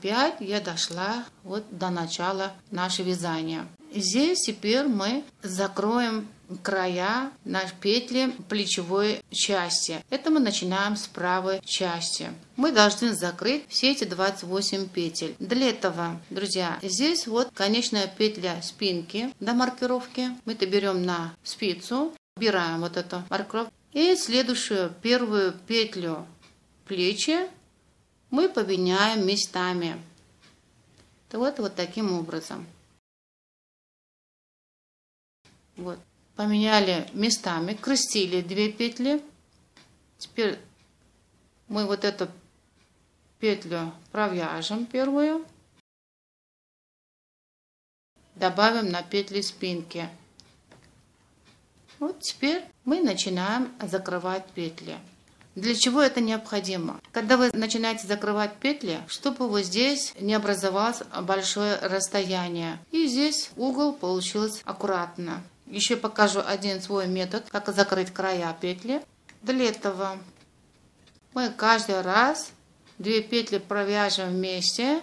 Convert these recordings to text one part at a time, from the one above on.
опять я дошла вот до начала нашего вязания. Здесь теперь мы закроем края нашей петли плечевой части. Это мы начинаем с правой части. Мы должны закрыть все эти 28 петель. Для этого, друзья, здесь вот конечная петля спинки до маркировки. Мы это берем на спицу, убираем вот эту маркировку. И следующую первую петлю плечи мы поменяем местами. Вот таким образом. Вот. Поменяли местами, крестили 2 петли. Теперь мы вот эту петлю провяжем первую. Добавим на петли спинки. Вот теперь мы начинаем закрывать петли. Для чего это необходимо? Когда вы начинаете закрывать петли, чтобы вот здесь не образовалось большое расстояние. И здесь угол получился аккуратно. Еще покажу один свой метод, как закрыть края петли. Для этого мы каждый раз 2 петли провяжем вместе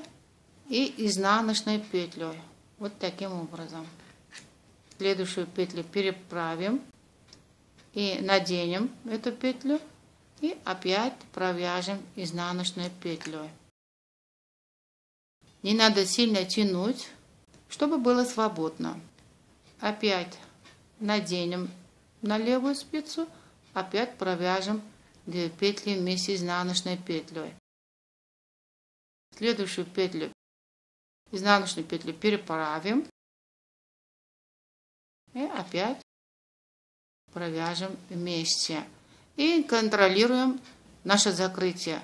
и изнаночной петлей. Вот таким образом. Следующую петлю переправим и наденем эту петлю. И опять провяжем изнаночной петлей. Не надо сильно тянуть, чтобы было свободно. Опять наденем на левую спицу, опять провяжем 2 петли вместе с изнаночной петлей. Следующую петлю, изнаночную петлю переправим и опять провяжем вместе. И контролируем наше закрытие,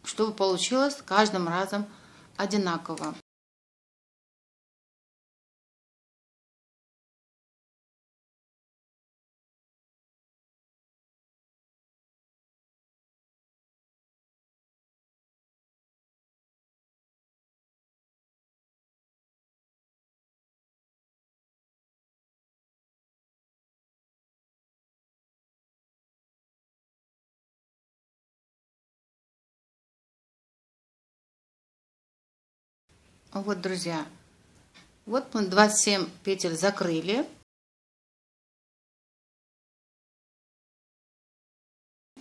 чтобы получилось каждым разом одинаково. Вот, друзья, вот мы 27 петель закрыли.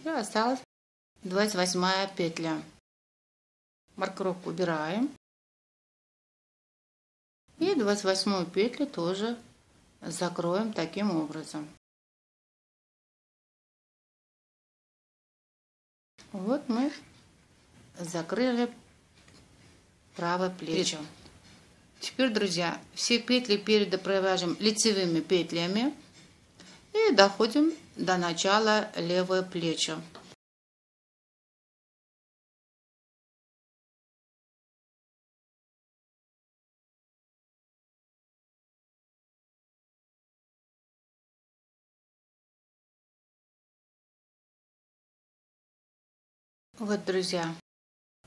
И осталась 28 петля. Маркировку убираем. И 28 петлю тоже закроем таким образом. Вот мы закрыли правое плечо. Теперь, друзья, все петли переда провяжем лицевыми петлями и доходим до начала левое плечо. Вот, друзья,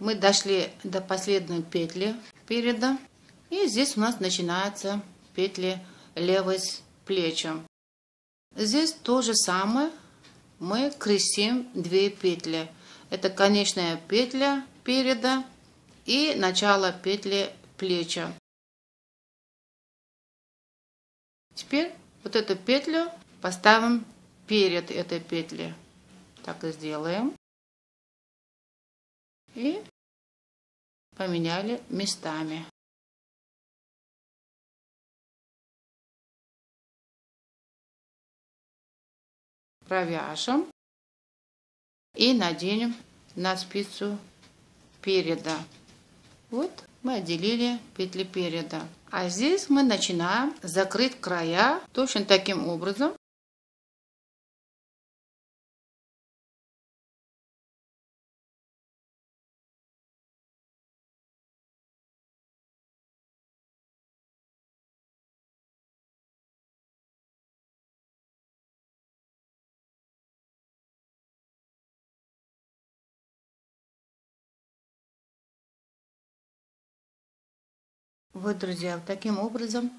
мы дошли до последней петли переда. И здесь у нас начинаются петли левой плеча. Здесь то же самое. Мы крестим 2 петли. Это конечная петля переда и начало петли плеча. Теперь вот эту петлю поставим перед этой петлей. Так и сделаем. И поменяли местами. Провяжем и наденем на спицу переда. Вот мы отделили петли переда. А здесь мы начинаем закрыть края точно таким образом. Вот, друзья, таким образом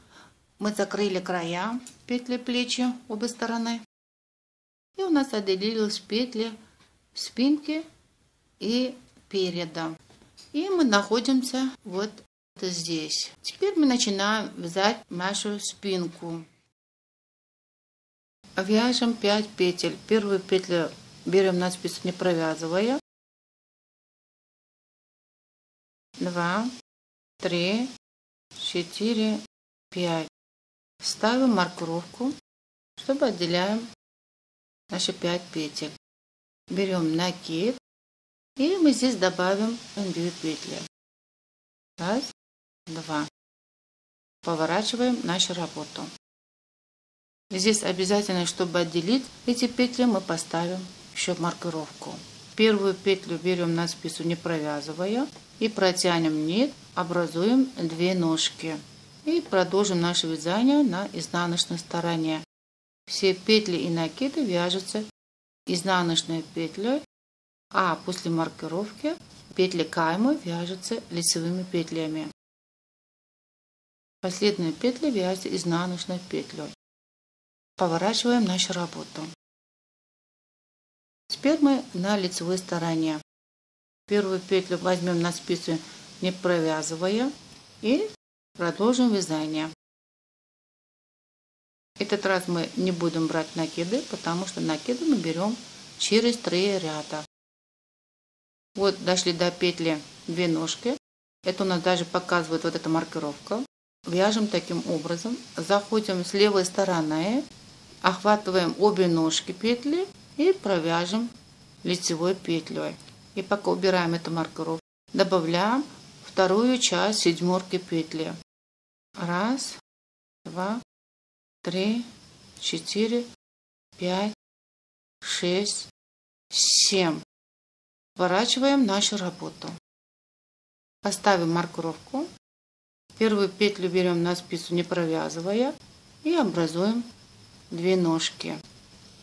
мы закрыли края петли плечи обе стороны. И у нас отделились петли спинки и переда. И мы находимся вот здесь. Теперь мы начинаем вязать нашу спинку. Вяжем 5 петель. Первую петлю берем на спицу, не провязывая. 2, 3, 4, 5. Ставим маркировку, чтобы отделяем наши 5 петель. Берем накид, и мы здесь добавим 2 петли. 1, 2. Поворачиваем нашу работу. Здесь обязательно, чтобы отделить эти петли, мы поставим еще маркировку. Первую петлю берем на спицу, не провязывая, и протянем нить, образуем 2 ножки. И продолжим наше вязание на изнаночной стороне. Все петли и накиды вяжутся изнаночной петлей, а после маркировки петли каймы вяжутся лицевыми петлями. Последние петли вяжутся изнаночной петлей. Поворачиваем нашу работу. Теперь мы на лицевой стороне. Первую петлю возьмем на спицу, не провязывая, и продолжим вязание. Этот раз мы не будем брать накиды, потому что накиды мы берем через 3 ряда. Вот дошли до петли 2 ножки. Это у нас даже показывает вот эта маркировка. Вяжем таким образом. Заходим с левой стороны, охватываем обе ножки петли и провяжем лицевой петлей. И пока убираем эту маркировку, добавляем вторую часть седьмерки петли. 1, 2, 3, 4, 5, 6, 7. Поворачиваем нашу работу. Поставим маркировку. Первую петлю берем на спицу, не провязывая, и образуем 2 ножки.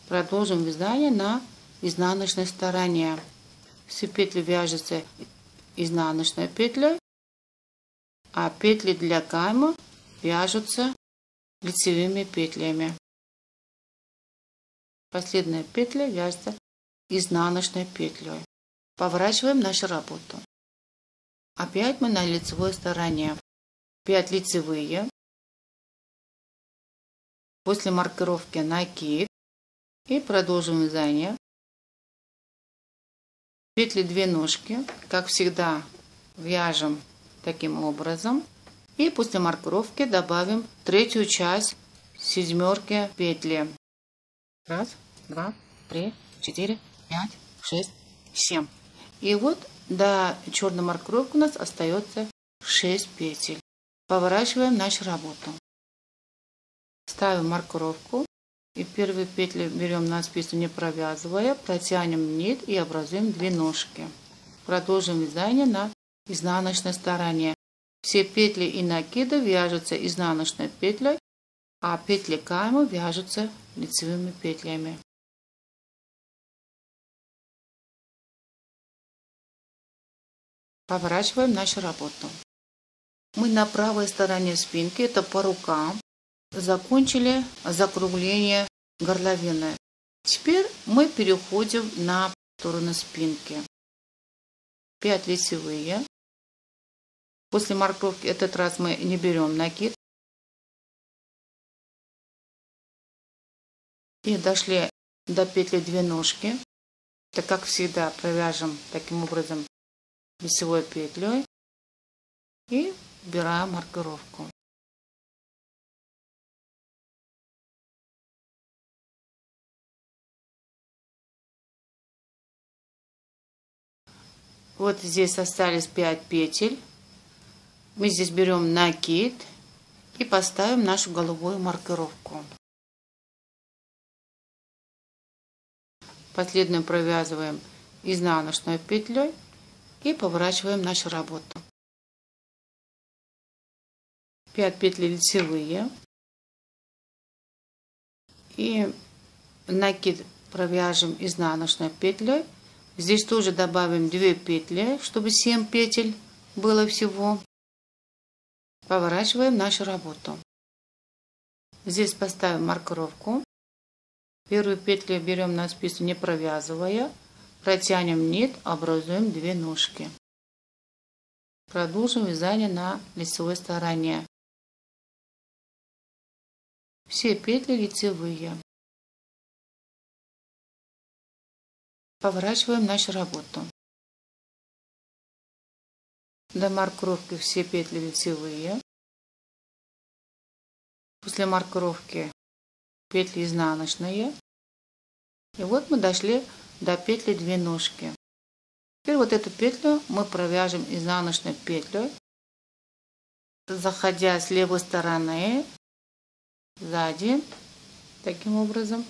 Продолжим вязание на изнаночной стороне. Все петли вяжутся изнаночной петлей, а петли для кайма вяжутся лицевыми петлями. Последняя петля вяжется изнаночной петлей. Поворачиваем нашу работу. Опять мы на лицевой стороне. 5 лицевые. После маркировки накид. И продолжим вязание. Петли 2 ножки, как всегда, вяжем таким образом. И после маркировки добавим третью часть седьмерки петли. 1, 2, 3, 4, 5, 6, 7. И вот до черной маркировки у нас остается 6 петель. Поворачиваем нашу работу. Ставим маркировку. И первые петли берем на спицу, не провязывая, протянем нить и образуем 2 ножки. Продолжим вязание на изнаночной стороне. Все петли и накиды вяжутся изнаночной петлей, а петли кайма вяжутся лицевыми петлями. Поворачиваем нашу работу. Мы на правой стороне спинки, это по рукам, закончили закругление горловины. Теперь мы переходим на сторону спинки. 5 лицевые. После маркировки этот раз мы не берем накид. И дошли до петли 2 ножки. Это, как всегда, провяжем таким образом лицевой петлей и убираем маркировку. Вот здесь остались 5 петель. Мы здесь берем накид и поставим нашу головую маркировку. Последнюю провязываем изнаночной петлей и поворачиваем нашу работу. 5 петель лицевые. И накид провяжем изнаночной петлей. Здесь тоже добавим 2 петли, чтобы 7 петель было всего. Поворачиваем нашу работу. Здесь поставим маркировку. Первую петлю берем на спицу, не провязывая. Протянем нить, образуем 2 ножки. Продолжим вязание на лицевой стороне. Все петли лицевые. Поворачиваем нашу работу. До маркировки все петли лицевые. После маркировки петли изнаночные. И вот мы дошли до петли 2 ножки. Теперь вот эту петлю мы провяжем изнаночной петлей, заходя с левой стороны, сзади, таким образом,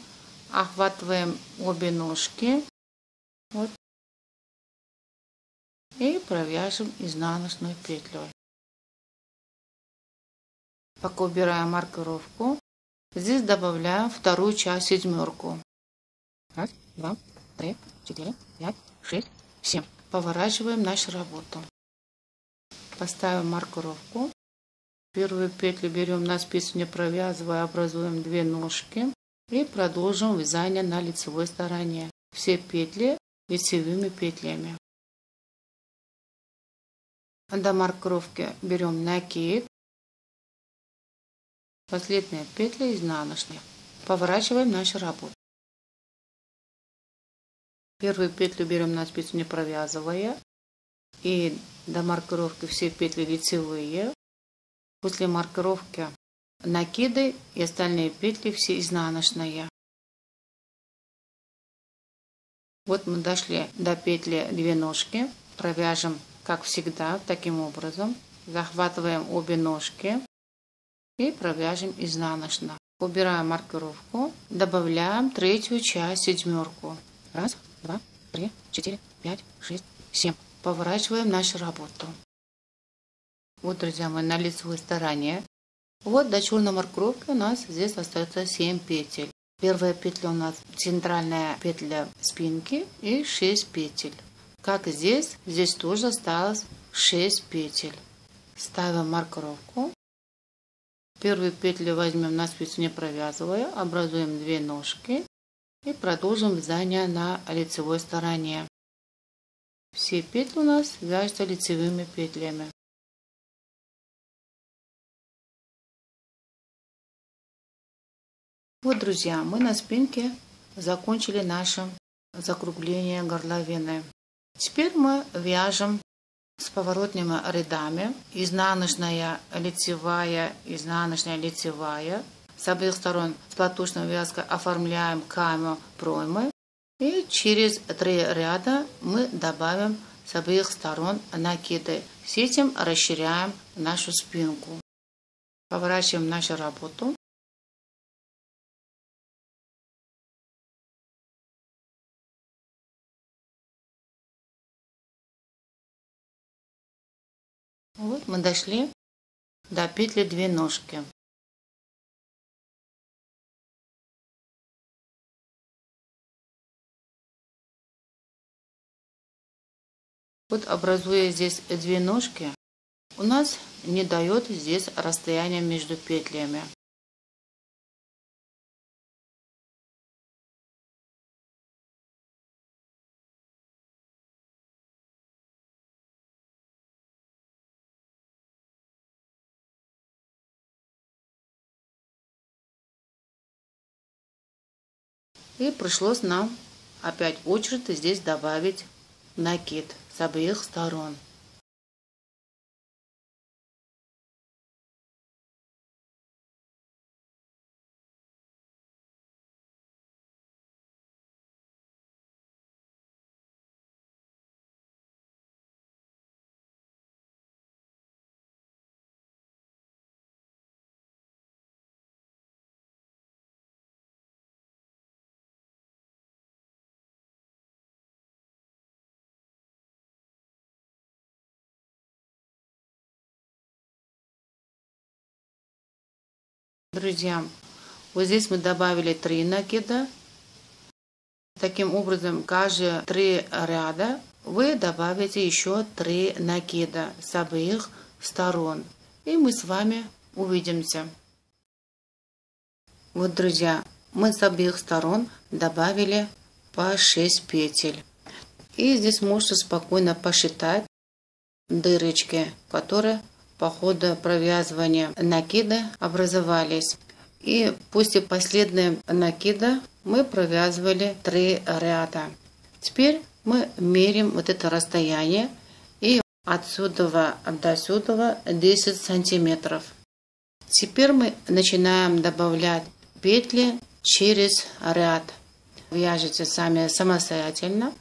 охватываем обе ножки, вот, и провяжем изнаночной петлей. Пока убираем маркировку, здесь добавляем вторую часть 7. 1, 2, 3, 4, 5, 6, 7. Поворачиваем нашу работу. Поставим маркировку. Первую петлю берем на спицу, не провязывая, образуем 2 ножки. И продолжим вязание на лицевой стороне. Все петли лицевыми петлями. До маркировки берем накид. Последняя петля изнаночная. Поворачиваем нашу работу. Первую петлю берем на спицу, не провязывая. И до маркировки все петли лицевые. После маркировки накиды и остальные петли все изнаночные. Вот мы дошли до петли 2 ножки. Провяжем, как всегда, таким образом. Захватываем обе ножки и провяжем изнаночно. Убираем маркировку. Добавляем третью часть 7. 1, 2, 3, 4, 5, 6, 7. Поворачиваем нашу работу. Вот, друзья мои, на лицевой стороне. Вот до черной маркировки у нас здесь остается 7 петель. Первая петля у нас центральная петля спинки и 6 петель. Как и здесь, здесь тоже осталось 6 петель. Ставим маркировку. Первую петлю возьмем на спицу, не провязывая, образуем 2 ножки и продолжим вязание на лицевой стороне. Все петли у нас вяжутся лицевыми петлями. Вот, друзья, мы на спинке закончили наше закругление горловины. Теперь мы вяжем с поворотными рядами. Изнаночная, лицевая, изнаночная, лицевая. С обеих сторон с платочной вязкой оформляем камень проймы. И через 3 ряда мы добавим с обеих сторон накиды. С этим расширяем нашу спинку. Поворачиваем нашу работу. Вот мы дошли до петли 2 ножки. Вот, образуя здесь 2 ножки, у нас не дает здесь расстояние между петлями. И пришлось нам опять очередь здесь добавить накид с обеих сторон. Друзья, вот здесь мы добавили 3 накида. Таким образом, каждые 3 ряда вы добавите еще 3 накида с обеих сторон. И мы с вами увидимся. Вот, друзья, мы с обеих сторон добавили по 6 петель. И здесь можете спокойно посчитать, дырочки, которые по ходу провязывания накида образовались. И после последнего накида мы провязывали 3 ряда. Теперь мы меряем вот это расстояние, и отсюда до сюда 10 сантиметров. Теперь мы начинаем добавлять петли через ряд. Вяжите сами самостоятельно.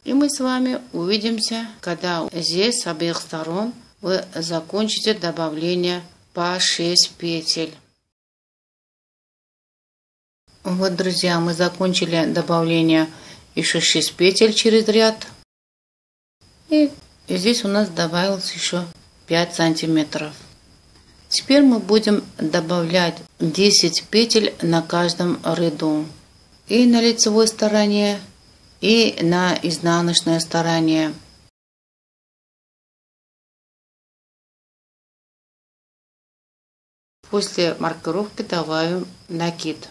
И мы с вами увидимся, когда здесь с обеих сторон вы закончите добавление по 6 петель. Вот, друзья, мы закончили добавление еще 6 петель через ряд. И здесь у нас добавилось еще 5 сантиметров. Теперь мы будем добавлять 10 петель на каждом ряду. И на лицевой стороне, и на изнаночной стороне. После маркировки добавим накид.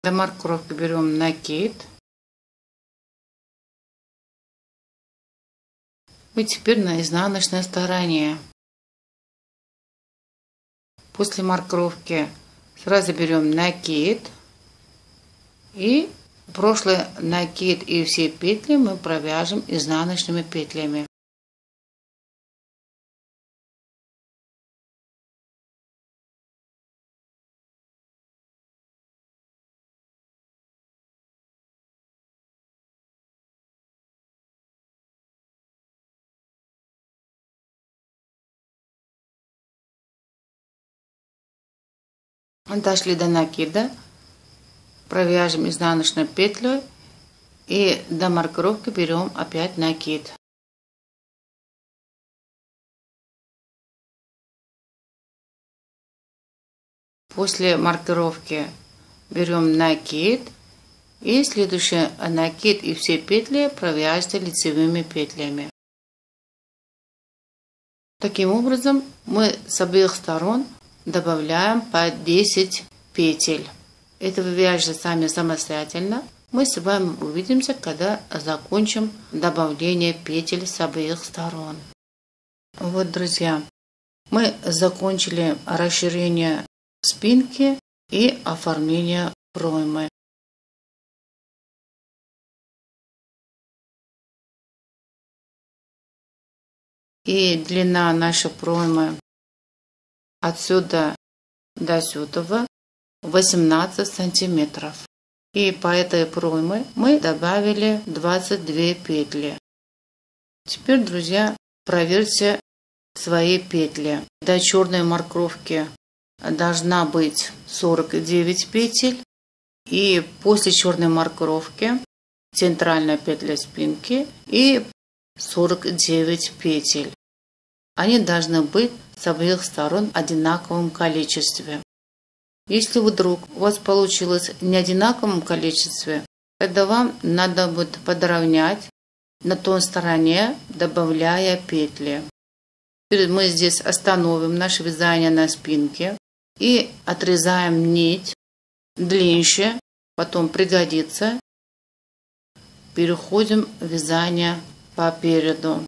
Для маркировки берем накид. И теперь на изнаночной стороне. После маркировки сразу берем накид. И прошлый накид и все петли мы провяжем изнаночными петлями. Дошли до накида, провяжем изнаночной петлей и до маркировки берем опять накид. После маркировки берем накид и следующий накид и все петли провяжите лицевыми петлями. Таким образом мы с обеих сторон добавляем по 10 петель. Это вы вяжете сами самостоятельно. Мы с вами увидимся, когда закончим добавление петель с обеих сторон. Вот, друзья, мы закончили расширение спинки и оформление проймы. И длина нашей проймы отсюда до сюда 18 сантиметров. И по этой пройме мы добавили 22 петли. Теперь, друзья, проверьте свои петли. До черной маркировки должна быть 49 петель. И после черной маркировки центральная петля спинки и 49 петель. Они должны быть с обеих сторон в одинаковом количестве. Если вдруг у вас получилось не одинаковом количестве, тогда вам надо будет подровнять на той стороне, добавляя петли. Теперь мы здесь остановим наше вязание на спинке и отрезаем нить длиннее, потом пригодится. Переходим в вязание по переду.